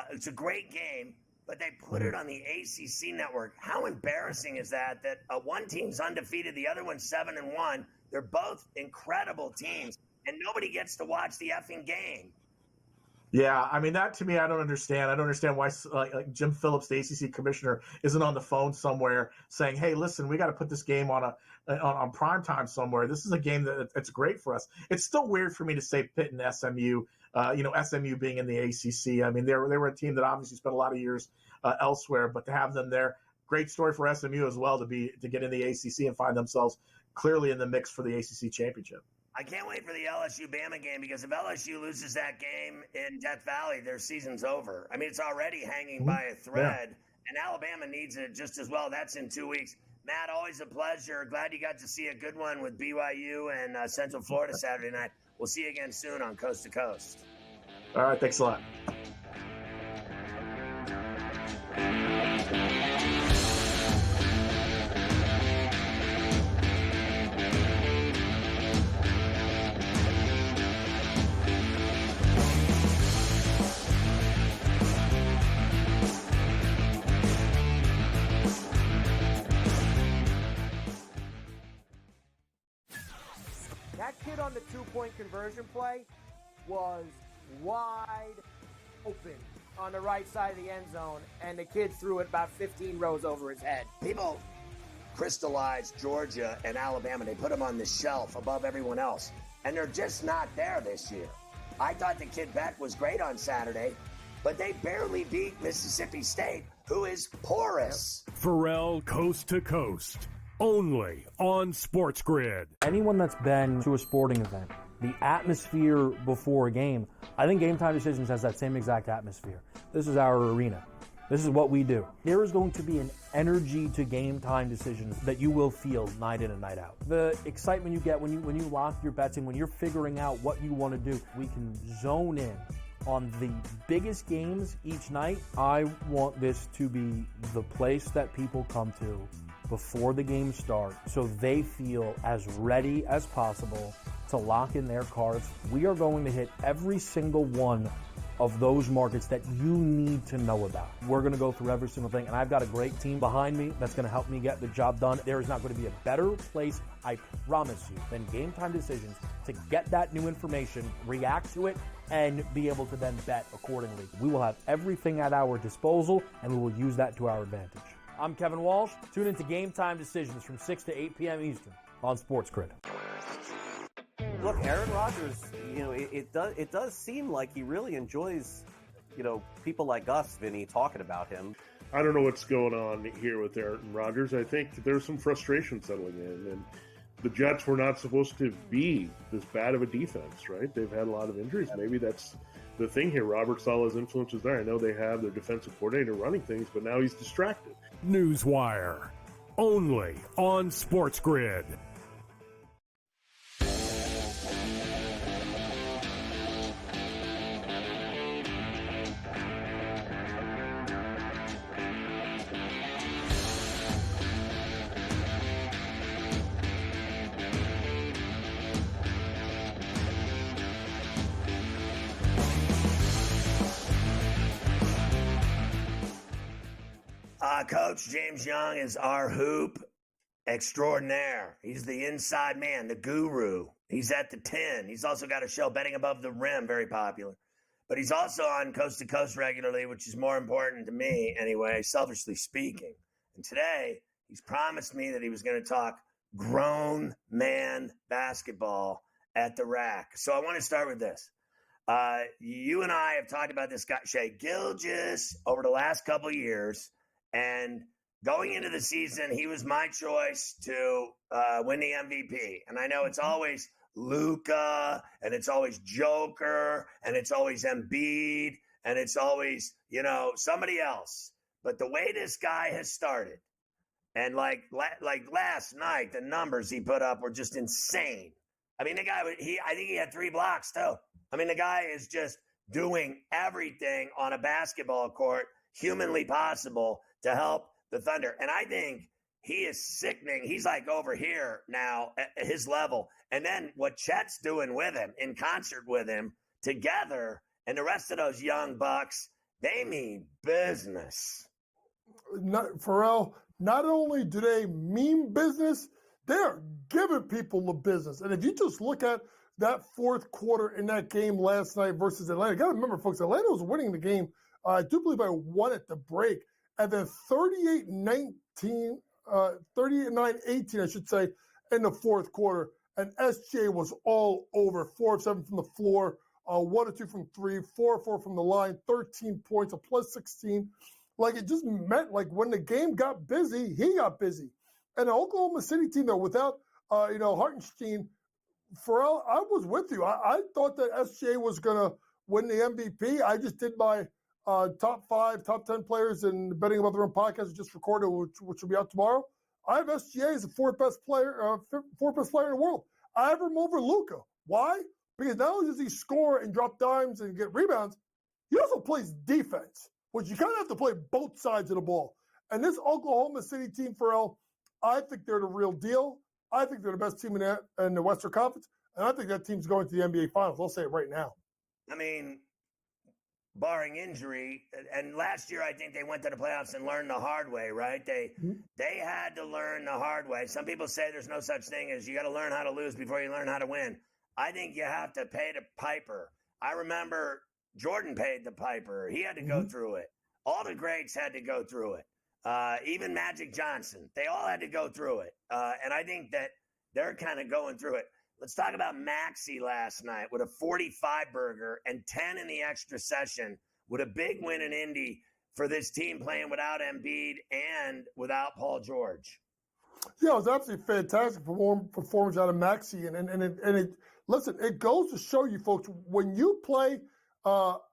It's a great game, but they put it on the ACC network. How embarrassing is that one team's undefeated, the other one's 7-1. They're both incredible teams, and nobody gets to watch the effing game. Yeah, I mean, that to me, I don't understand. I don't understand why like Jim Phillips, the ACC commissioner, isn't on the phone somewhere saying, hey, listen, we got to put this game on prime time somewhere. This is a game that's great for us. It's still weird for me to say Pitt and SMU, SMU being in the ACC. I mean, they were a team that obviously spent a lot of years elsewhere, but to have them there, great story for SMU as well to get in the ACC and find themselves clearly in the mix for the ACC championship. I can't wait for the LSU-Bama game, because if LSU loses that game in Death Valley, their season's over. I mean, it's already hanging by a thread, and Alabama needs it just as well. That's in 2 weeks. Matt, always a pleasure. Glad you got to see a good one with BYU and Central Florida Saturday night. We'll see you again soon on Coast to Coast. All right, thanks a lot. That kid on the 2-point conversion play was wide open on the right side of the end zone, and the kid threw it about 15 rows over his head. People crystallized Georgia and Alabama. They put them on the shelf above everyone else, and they're just not there this year. I thought the kid Beck was great on Saturday, but they barely beat Mississippi State, who is porous. Ferrall Coast to Coast, only on SportsGrid. Anyone that's been to a sporting event, the atmosphere before a game, I think Game Time Decisions has that same exact atmosphere. This is our arena. This is what we do. There is going to be an energy to Game Time Decisions that you will feel night in and night out. The excitement you get when you lock your bets in, when you're figuring out what you want to do, we can zone in on the biggest games each night. I want this to be the place that people come to before the games start so they feel as ready as possible to lock in their cards. We are going to hit every single one of those markets that you need to know about. We're going to go through every single thing, and I've got a great team behind me that's going to help me get the job done. There is not going to be a better place, I promise you, than Game Time Decisions to get that new information, react to it, and be able to then bet accordingly. We will have everything at our disposal, and we will use that to our advantage. I'm Kevin Walsh. Tune into Game Time Decisions from 6 to 8 p.m. Eastern on SportsGrid. Look, Aaron Rodgers, it does seem like he really enjoys, people like us, Vinny, talking about him. I don't know what's going on here with Aaron Rodgers. I think there's some frustration settling in, and the Jets were not supposed to be this bad of a defense, right? They've had a lot of injuries. Maybe that's the thing here. Robert Saleh's influence is there. I know they have their defensive coordinator running things, but now he's distracted. Newswire, only on SportsGrid. Coach James Young is our hoop extraordinaire. He's the inside man, the guru. He's at the 10. He's also got a show, Betting Above the Rim, very popular. But he's also on Coast to Coast regularly, which is more important to me anyway, selfishly speaking. And today, he's promised me that he was going to talk grown man basketball at the Rack. So I want to start with this. You and I have talked about this guy, Shai Gilgeous, over the last couple of years. And going into the season, he was my choice to win the MVP. And I know it's always Luka, and it's always Joker, and it's always Embiid, and it's always, somebody else. But the way this guy has started, and like last night, the numbers he put up were just insane. I mean, the guy, I think he had 3 blocks too. I mean, the guy is just doing everything on a basketball court humanly possible to help the Thunder. And I think he is sickening. He's like over here now at his level. And then what Chet's doing with him, in concert with him, together, and the rest of those young bucks, they mean business. Ferrall, not only do they mean business, they're giving people the business. And if you just look at that fourth quarter in that game last night versus Atlanta, you got to remember, folks, Atlanta was winning the game, I do believe by 1 at the break. And then 38-9-18, I should say, in the fourth quarter. And SGA was all over, 4 of 7 from the floor, 1 of 2 from 3, 4 of 4 from the line, 13 points, a plus 16. Like, it just meant, like, when the game got busy, he got busy. And the Oklahoma City team, though, without, Hartenstein, Ferrall, I was with you. I thought that SGA was going to win the MVP. I just did my top 5, top 10 players in the Betting Above the Rim podcast we just recorded, which will be out tomorrow. I have SGA as the fourth best player in the world. I have him over Luka. Why? Because not only does he score and drop dimes and get rebounds, he also plays defense, which you kind of have to play both sides of the ball. And this Oklahoma City team, Ferrall, I think they're the real deal. I think they're the best team in the Western Conference, and I think that team's going to the NBA Finals. I'll say it right now. I mean, barring injury, and last year I think they went to the playoffs and learned the hard way, right? They had to learn the hard way. Some people say there's no such thing as you got to learn how to lose before you learn how to win. I think you have to pay the piper. I remember Jordan paid the piper. He had to go through it. All the greats had to go through it. Even Magic Johnson. They all had to go through it. And I think that they're kind of going through it. Let's talk about Maxey last night with a 45-burger and 10 in the extra session with a big win in Indy for this team playing without Embiid and without Paul George. Yeah, it was absolutely fantastic performance out of Maxey. Listen, it goes to show you folks, when you play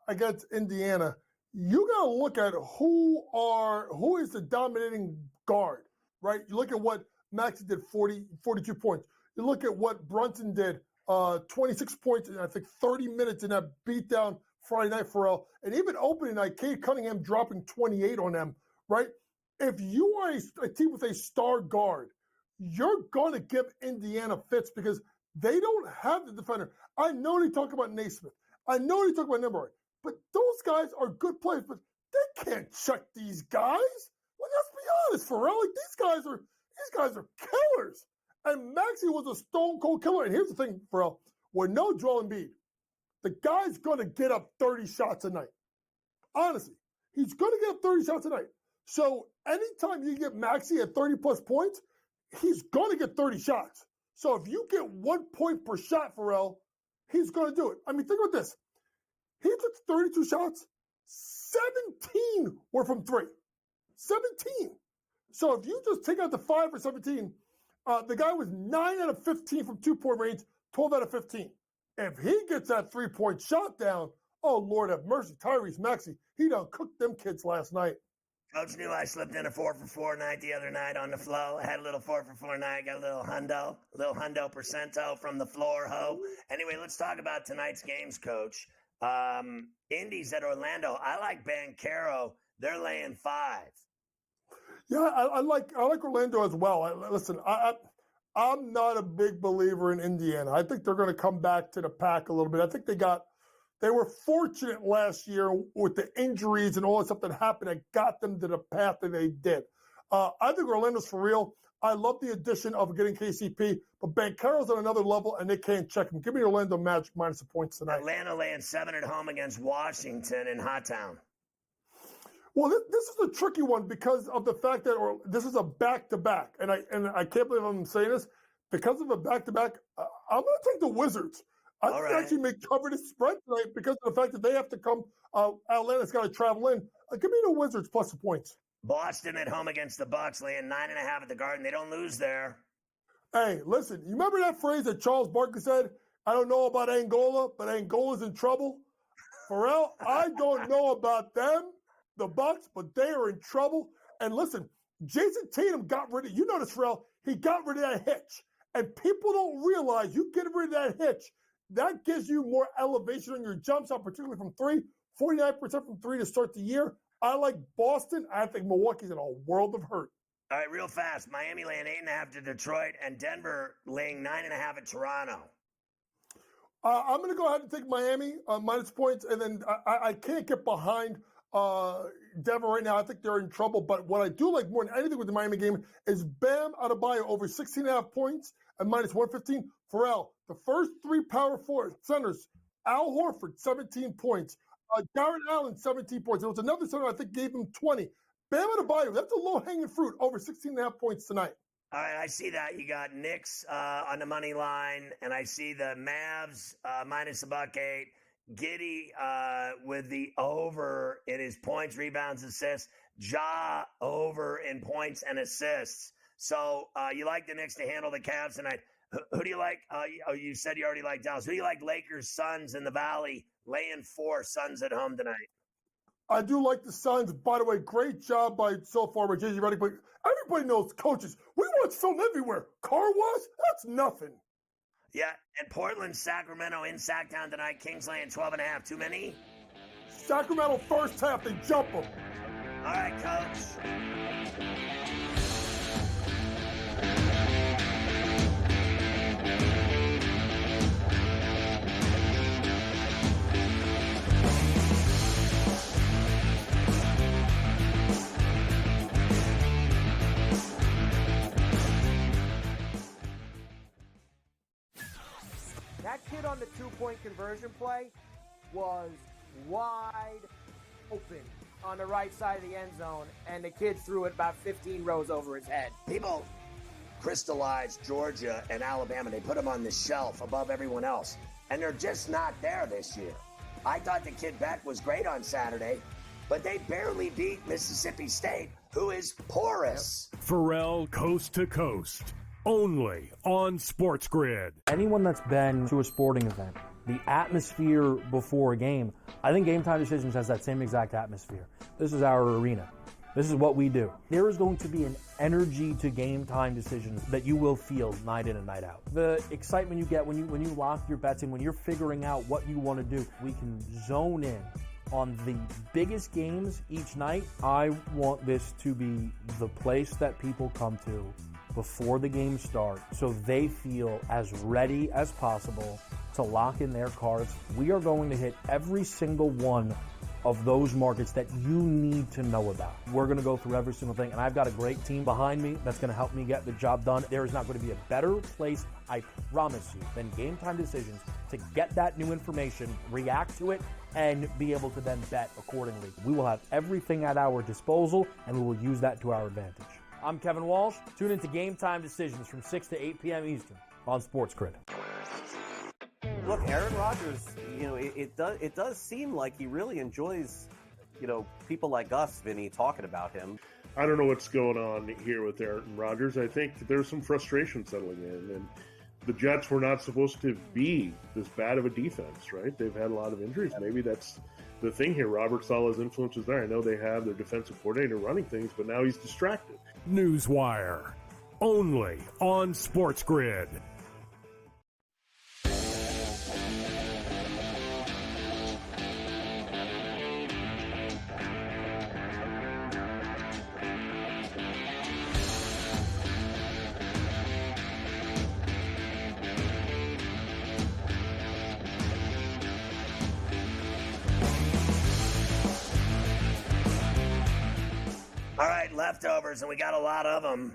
against Indiana, you got to look at who is the dominating guard, right? You look at what Maxey did, 42 points. You look at what Brunson did, 26 points in, I think, 30 minutes in that beatdown Friday night, Ferrall. And even opening night, Cade Cunningham dropping 28 on them, right? If you are a team with a star guard, you're going to give Indiana fits because they don't have the defender. I know they talk about Naismith. I know they talk about Nimrod. But those guys are good players, but they can't check these guys. Like, let's be honest, Ferrall. Like, these guys are killers. And Maxey was a stone cold killer. And here's the thing, Ferrall. With no Joel Embiid, the guy's going to get up 30 shots a night. Honestly, he's going to get up 30 shots a night. So anytime you get Maxey at 30-plus points, he's going to get 30 shots. So if you get 1 point per shot, Ferrall, he's going to do it. I mean, think about this. He took 32 shots. 17 were from three. 17. So if you just take out the 5 for 17, the guy was 9 out of 15 from 2-point range, 12 out of 15. If he gets that 3-point shot down, oh, Lord have mercy, Tyrese Maxey, he done cooked them kids last night. Coach knew I slipped in a 4-for-4 night the other night on the flow. I had a little 4-for-4 night, got a little hundo percento from the floor, ho. Anyway, let's talk about tonight's games, Coach. Indy's at Orlando. I like Banchero. They're laying 5. Yeah, I like Orlando as well. Listen, I'm not a big believer in Indiana. I think they're going to come back to the pack a little bit. I think they were fortunate last year with the injuries and all that stuff that happened that got them to the path that they did. I think Orlando's for real. I love the addition of getting KCP, but Banchero's on another level, and they can't check him. Give me Orlando Magic minus the points tonight. Atlanta laying 7 at home against Washington in Hot Town. Well, this is a tricky one because of the fact that this is a back-to-back, and I can't believe I'm saying this. Because of a back-to-back, I'm going to take the Wizards. I think they actually may cover the spread tonight because of the fact that they have to come. Atlanta's got to travel in. Give me the Wizards plus the points. Boston at home against the Bucks, laying 9.5 at the Garden. They don't lose there. Hey, listen, you remember that phrase that Charles Barkley said? I don't know about Angola, but Angola's in trouble. Ferrall, I don't know about them, the Bucks, but they are in trouble. And listen, Jason Tatum got rid of, you notice, Ferrall, he got rid of that hitch. And people don't realize you get rid of that hitch, that gives you more elevation on your jump shot, particularly from 3, 49% from 3 to start the year. I like Boston. I think Milwaukee's in a world of hurt. All right, real fast. Miami laying 8.5 to Detroit, and Denver laying 9.5 at Toronto. I'm going to go ahead and take Miami minus points, and then I can't get behind Denver right now. I think they're in trouble. But what I do like more than anything with the Miami game is Bam Adebayo over 16.5 points and minus 115. Ferrall, the first 3 power forward centers, Al Horford, 17 points. Jarrett Allen, 17 points. There was another center I think gave him 20. Bam Adebayo, that's a low-hanging fruit, over 16.5 points tonight. All right, I see that. You got Knicks on the money line, and I see the Mavs minus $1.08. Giddy with the over in his points, rebounds, assists. Ja over in points and assists. So you like the Knicks to handle the Cavs tonight. Who do you like? You said you already like Dallas. Who do you like? Lakers, Suns in the Valley, laying 4, Suns at home tonight. I do like the Suns. By the way, great job so far by J.J. Redick. But everybody knows coaches. We watch film everywhere. Car wash? That's nothing. Yeah, and Portland, Sacramento in Sacktown tonight. Kings laying 12.5. Too many? Sacramento first half, they jump them. All right, Coach. That kid on the 2-point conversion play was wide open on the right side of the end zone, and the kid threw it about 15 rows over his head. People crystallized Georgia and Alabama. They put them on the shelf above everyone else. And they're just not there this year. I thought the kid Beck was great on Saturday, but they barely beat Mississippi State, who is porous. Ferrall Coast to Coast, only on SportsGrid. Anyone that's been to a sporting event, the atmosphere before a game, I think Game Time Decisions has that same exact atmosphere. This is our arena. This is what we do. There is going to be an energy to Game Time Decisions that you will feel night in and night out. The excitement you get when you lock your bets in, when you're figuring out what you want to do, we can zone in on the biggest games each night. I want this to be the place that people come to before the games start so they feel as ready as possible to lock in their cards. We are going to hit every single one of those markets that you need to know about. We're going to go through every single thing, and I've got a great team behind me that's going to help me get the job done. There is not going to be a better place, I promise you, than Game Time Decisions to get that new information, react to it, and be able to then bet accordingly. We will have everything at our disposal, and we will use that to our advantage. I'm Kevin Walsh. Tune into Game Time Decisions from 6 to 8 p.m. Eastern on SportsGrid. Look, Aaron Rodgers, it does seem like he really enjoys, people like us, Vinny, talking about him. I don't know what's going on here with Aaron Rodgers. I think there's some frustration settling in, and the Jets were not supposed to be this bad of a defense, right? They've had a lot of injuries. Maybe that's the thing here. Robert Saleh's influence is there. I know they have their defensive coordinator running things, but now he's distracted. Newswire, only on SportsGrid. All right, leftovers, and we got a lot of them.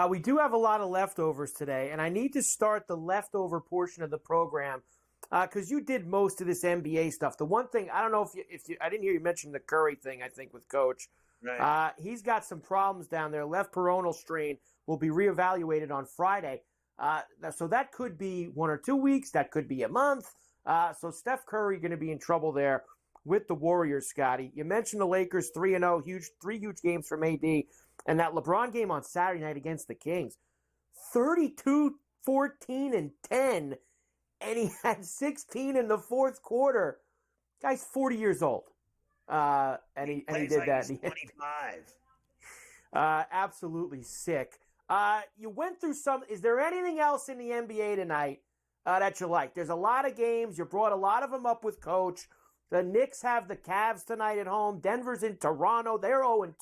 We do have a lot of leftovers today, and I need to start the leftover portion of the program because you did most of this NBA stuff. The one thing, I don't know if you I didn't hear you mention the Curry thing, I think, with Coach. Right. He's got some problems down there. Left peroneal strain will be reevaluated on Friday. So that could be 1 or 2 weeks. That could be a month. So Steph Curry going to be in trouble there with the Warriors, Scotty. You mentioned the Lakers 3-0, three huge games from AD, and that LeBron game on Saturday night against the Kings, 32, 14, and 10, and he had 16 in the fourth quarter. Guy's 40 years old, and he did like that. He's 25. Absolutely sick. You went through some. Is there anything else in the NBA tonight that you like? There's a lot of games. You brought a lot of them up with Coach. The Knicks have the Cavs tonight at home. Denver's in Toronto. They're 0-2.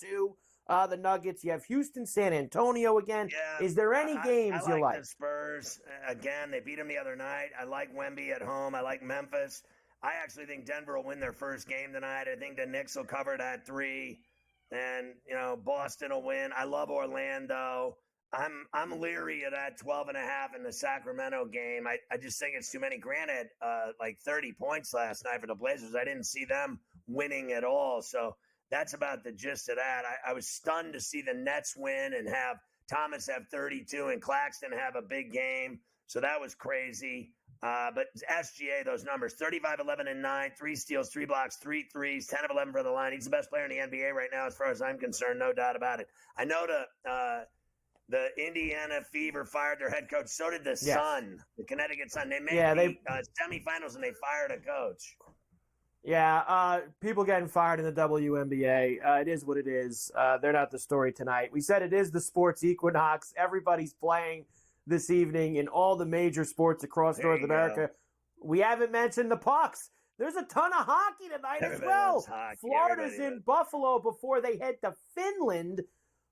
The Nuggets. You have Houston, San Antonio again. Yeah, Is there any games I you like? The Spurs. Again, they beat them the other night. I like Wemby at home. I like Memphis. I actually think Denver will win their first game tonight. I think the Knicks will cover it at 3. And, Boston will win. I love Orlando. I'm leery of that 12.5 in the Sacramento game. I just think it's too many. Granted, 30 points last night for the Blazers. I didn't see them winning at all. So that's about the gist of that. I was stunned to see the Nets win and have Thomas have 32 and Claxton have a big game. So that was crazy. But SGA, those numbers, 35, 11, and 9, 3 steals, 3 blocks, 3 threes, 10 of 11 for the line. He's the best player in the NBA right now as far as I'm concerned, no doubt about it. I know the Indiana Fever fired their head coach. So did the Sun, the Connecticut Sun. They made semifinals and they fired a coach. Yeah, people getting fired in the WNBA. It is what it is. They're not the story tonight. We said it is the sports equinox. Everybody's playing this evening in all the major sports across North America. We haven't mentioned the pucks. There's a ton of hockey tonight as well. Florida's in Buffalo before they head to Finland.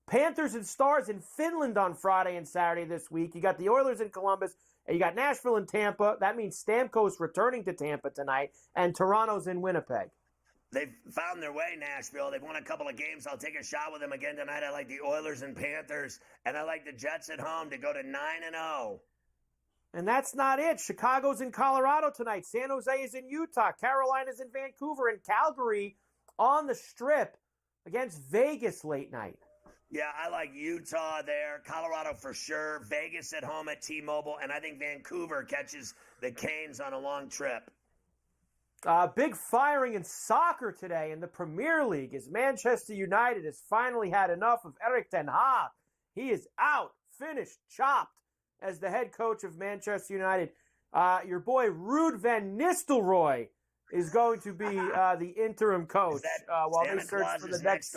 Panthers and Stars in Finland on Friday and Saturday this week. You got the Oilers in Columbus, and you got Nashville and Tampa. That means Stamkos returning to Tampa tonight, and Toronto's in Winnipeg. They've found their way, Nashville. They've won a couple of games. I'll take a shot with them again tonight. I like the Oilers and Panthers, and I like the Jets at home to go to 9-0. And that's not it. Chicago's in Colorado tonight. San Jose is in Utah. Carolina's in Vancouver, and Calgary on the Strip against Vegas late night. Yeah, I like Utah there, Colorado for sure, Vegas at home at T-Mobile, and I think Vancouver catches the Canes on a long trip. Big firing in soccer today in the Premier League as Manchester United has finally had enough of Erik ten Hag. He is out, finished, chopped as the head coach of Manchester United. Your boy Ruud van Nistelrooy is going to be the interim coach while they search for the next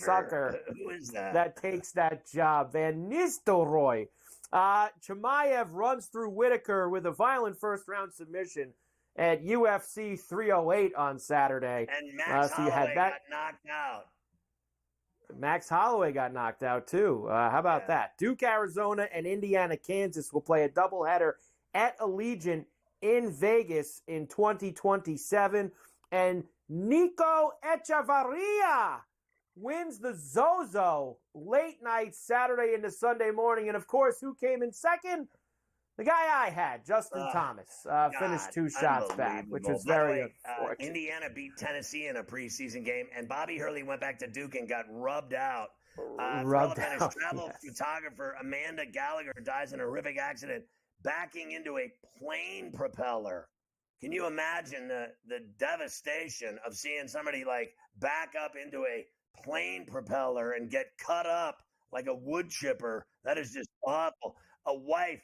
sucker Who is that takes that job. Van Nistelrooy. Chimaev runs through Whitaker with a violent first-round submission at UFC 308 on Saturday. And Max Holloway got knocked out. Max Holloway got knocked out, too. How about that? Duke, Arizona, and Indiana, Kansas will play a doubleheader at Allegiant in Vegas in 2027. And Nico Echevarria wins the Zozo late night Saturday into Sunday morning. And, of course, who came in second? The guy I had, Justin Thomas, finished 2 shots back, which was very unfortunate. Indiana beat Tennessee in a preseason game, and Bobby Hurley went back to Duke and got rubbed out. Travel photographer Amanda Gallagher dies in a horrific accident backing into a plane propeller. Can you imagine the devastation of seeing somebody like back up into a plane propeller and get cut up like a wood chipper? That is just awful. A wife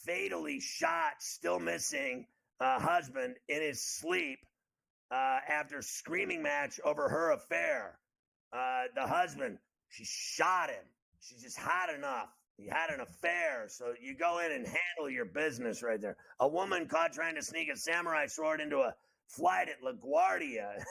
fatally shot, still missing husband in his sleep after screaming match over her affair. The husband, she shot him. She just had enough. He had an affair, so you go in and handle your business right there. A woman caught trying to sneak a samurai sword into a flight at LaGuardia.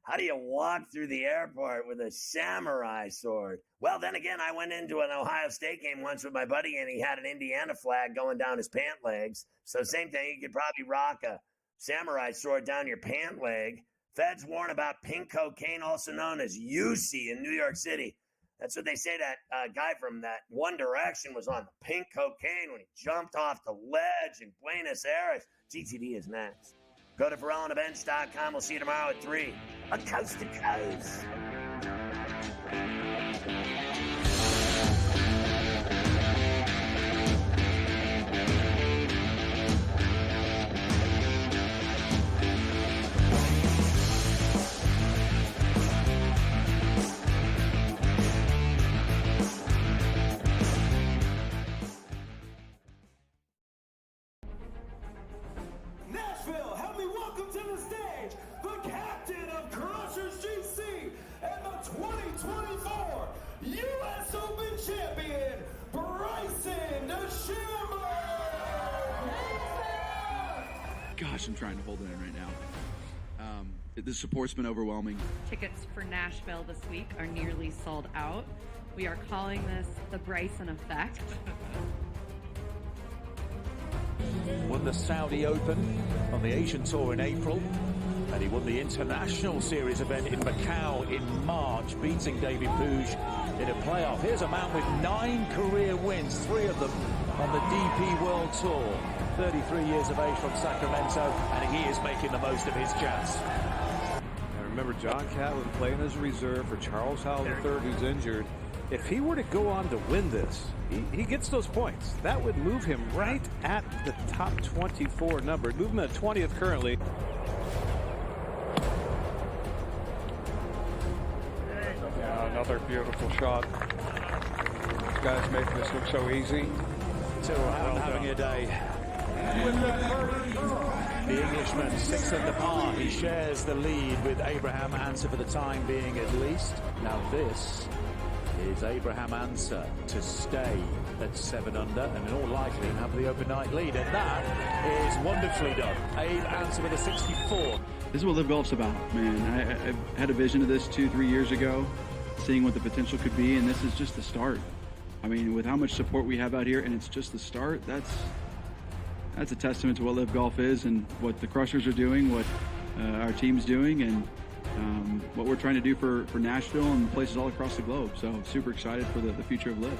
How do you walk through the airport with a samurai sword? Well, then again, I went into an Ohio State game once with my buddy, and he had an Indiana flag going down his pant legs. So same thing, you could probably rock a samurai sword down your pant leg. Feds warn about pink cocaine, also known as UC in New York City. That's what they say that guy from that One Direction was on, the pink cocaine when he jumped off the ledge in Buenos Aires. GTD is next. Go to FerrallOnTheBench.com. We'll see you tomorrow at 3 on Coast to Coast. Nashville, help me welcome to the stage the captain of Crushers GC and the 2024 U.S. Open champion, Bryson DeChambeau. Gosh, I'm trying to hold it in right now. The support's been overwhelming. Tickets for Nashville this week are nearly sold out. We are calling this the Bryson effect. Won the Saudi Open on the Asian Tour in April, and he won the International Series event in Macau in March, beating David Puig in a playoff. Here's a man with 9 career wins, 3 of them on the DP World Tour. 33 years of age from Sacramento, and he is making the most of his chance. And remember, John Catlin playing as a reserve for Charles Howell III, who's injured. If he were to go on to win this, he gets those points. That would move him right at the top 24 number. Move him at 20th currently. Yeah, another beautiful shot. These guys making this look so easy. Having a day. The Englishman 6 under par. He shares the lead with Abraham Ancer for the time being at least. Now this is Abraham Ancer to stay at 7 under and in all likelihood have the open night lead, and that is wonderfully done. Abe Ancer with a 64. This is what Live Golf's about, man. I had a vision of this 2-3 years ago, seeing what the potential could be, and this is just the start. I mean, with how much support we have out here, and it's just the start, that's a testament to what Live Golf is and what the Crushers are doing, what our team's doing, and what we're trying to do for Nashville and places all across the globe. So super excited for the future of Live.